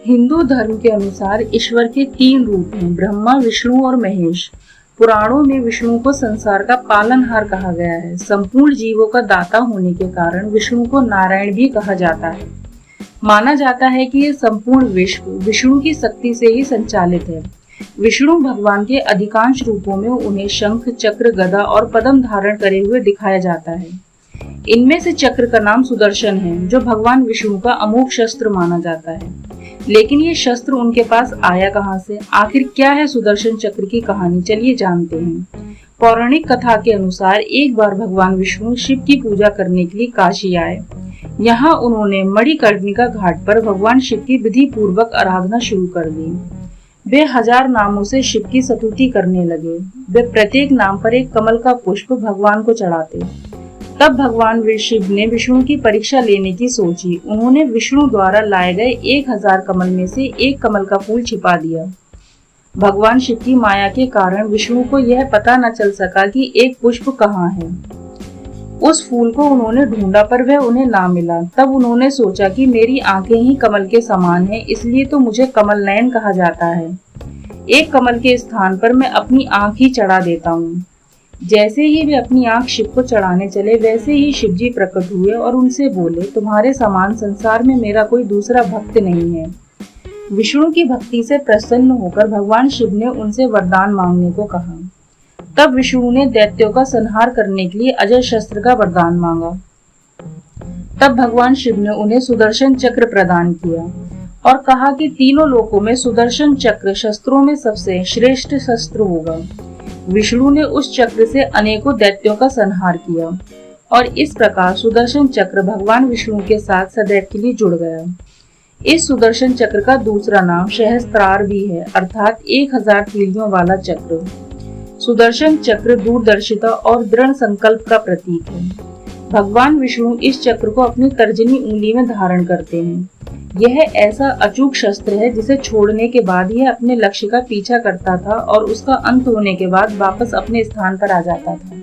हिंदू धर्म के अनुसार ईश्वर के 3 रूप हैं, ब्रह्मा, विष्णु और महेश। पुराणों में विष्णु को संसार का पालनहार कहा गया है। संपूर्ण जीवों का दाता होने के कारण विष्णु को नारायण भी कहा जाता है। माना जाता है कि ये संपूर्ण विश्व विष्णु की शक्ति से ही संचालित है। विष्णु भगवान के अधिकांश रूपों में उन्हें शंख, चक्र, गदा और पद्म धारण करे हुए दिखाया जाता है। इनमें से चक्र का नाम सुदर्शन है, जो भगवान विष्णु का अमोघ शस्त्र माना जाता है। लेकिन ये शस्त्र उनके पास आया कहां से? आखिर क्या है सुदर्शन चक्र की कहानी? चलिए जानते हैं। पौराणिक कथा के अनुसार एक बार भगवान विष्णु शिव की पूजा करने के लिए काशी आए। यहाँ उन्होंने मणिकर्णिका घाट पर भगवान शिव की विधि पूर्वक आराधना शुरू कर दी। वे 1000 नामों से शिव की स्तुति करने लगे। वे प्रत्येक नाम पर एक कमल का पुष्प भगवान को चढ़ाते। तब भगवान शिव ने विष्णु की परीक्षा लेने की सोची। उन्होंने विष्णु द्वारा लाए गए 1000 कमल में से एक कमल का फूल छिपा दिया। भगवान शिव की माया के कारण विष्णु को यह पता न चल सका कि एक पुष्प कहाँ है। उस फूल को उन्होंने ढूंढा पर वह उन्हें ना मिला। तब उन्होंने सोचा कि मेरी आंखें ही कमल के समान हैं, इसलिए तो मुझे कमल नयन कहा जाता है। एक कमल के स्थान पर मैं अपनी आंख ही चढ़ा देता हूँ। जैसे ही वे अपनी आंख शिव को चढ़ाने चले, वैसे ही शिव जी प्रकट हुए और उनसे बोले, तुम्हारे समान संसार में मेरा कोई दूसरा भक्त नहीं है। विष्णु की भक्ति से प्रसन्न होकर भगवान शिव ने उनसे वरदान मांगने को कहा। तब विष्णु ने दैत्यों का संहार करने के लिए अजय शस्त्र का वरदान मांगा। तब भगवान शिव ने उन्हें सुदर्शन चक्र प्रदान किया और कहा कि तीनों लोकों में सुदर्शन चक्र शस्त्रों में सबसे श्रेष्ठ शस्त्र होगा। विष्णु ने उस चक्र से अनेकों दैत्यों का संहार किया और इस प्रकार सुदर्शन चक्र भगवान विष्णु के साथ सदैव के लिए जुड़ गया। इस सुदर्शन चक्र का दूसरा नाम सहस्त्रार भी है, अर्थात 1000 तीलियों वाला चक्र। सुदर्शन चक्र दूरदर्शिता और दृढ़ संकल्प का प्रतीक है। भगवान विष्णु इस चक्र को अपनी तर्जनी उंगली में धारण करते हैं। यह ऐसा अचूक शस्त्र है जिसे छोड़ने के बाद यह अपने लक्ष्य का पीछा करता था और उसका अंत होने के बाद वापस अपने स्थान पर आ जाता था।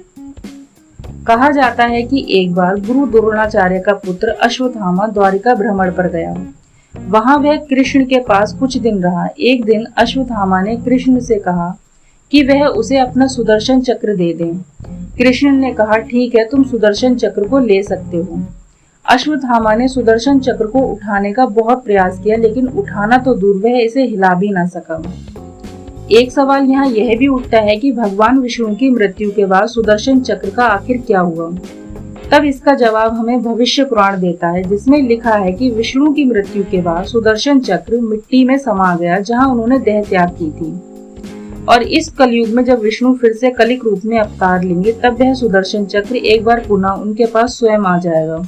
कहा जाता है कि एक बार गुरु द्रोणाचार्य का पुत्र अश्वत्थामा द्वारिका भ्रमण पर गया। वहां वह कृष्ण के पास कुछ दिन रहा। एक दिन अश्वत्थामा ने कृष्ण से कहा कि वह उसे अपना सुदर्शन चक्र दे दें। कृष्ण ने कहा, ठीक है, तुम सुदर्शन चक्र को ले सकते हो। अश्वत्थामा ने सुदर्शन चक्र को उठाने का बहुत प्रयास किया, लेकिन उठाना तो दूर, वह इसे हिला भी ना सका। एक सवाल यहाँ यह भी उठता है कि भगवान विष्णु की मृत्यु के बाद सुदर्शन चक्र का आखिर क्या हुआ? तब इसका जवाब हमें भविष्य पुराण देता है, जिसमें लिखा है कि विष्णु की मृत्यु के बाद सुदर्शन चक्र मिट्टी में समा गया, जहाँ उन्होंने देह त्याग की थी। और इस कलयुग में जब विष्णु फिर से कलिक रूप में अवतार लेंगे, तब वह सुदर्शन चक्र एक बार पुनः उनके पास स्वयं आ जाएगा।